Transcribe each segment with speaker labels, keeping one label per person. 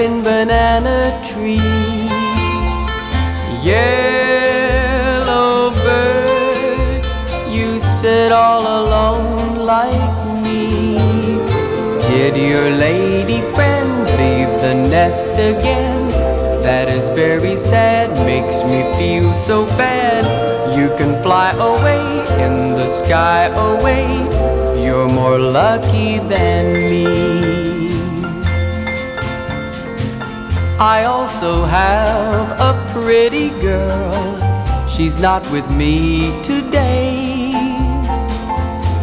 Speaker 1: in banana tree. Yellow bird, you sit all alone like me. Did your lady friend leave the nest again? That is very sad, makes me feel so bad. You can fly away in the sky away. You're more lucky than me. I also have a pretty girl. She's not with me today.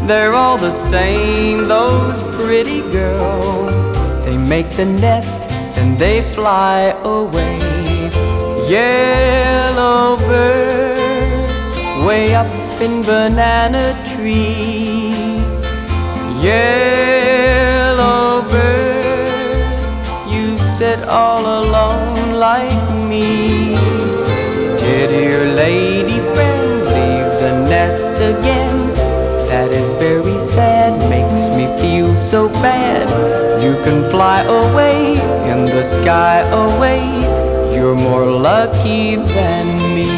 Speaker 1: They're all the same, those pretty girls. They make the nest and they fly away. Yellow bird, way up in banana tree. Yellow bird, you sit all alone like me. Did your lady friend leave the nest again? That is very sad, makes me feel so bad. You can fly away in the sky away. You're more lucky than me.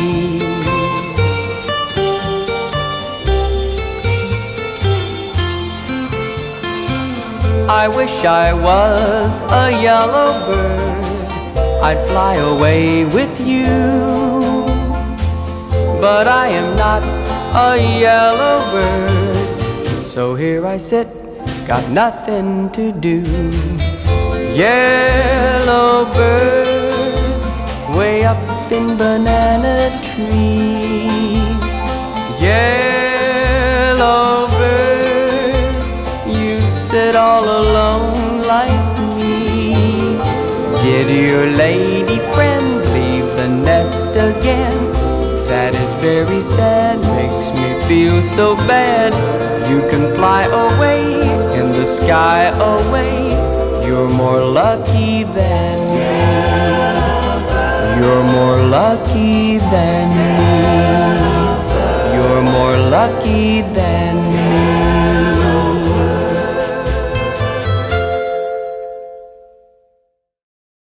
Speaker 1: I wish I was a yellow bird. I'd fly away with you. But I am not a yellow bird. So here I sit, got nothing to do. Yellow bird, way up in banana tree. Yellow bird, you sit all alone like me. Did your lady friend leave the nest again? That is very sad, makes me feel so bad. You can fly away in the sky away. You're more lucky than me. You're more lucky than me. You're more lucky than me.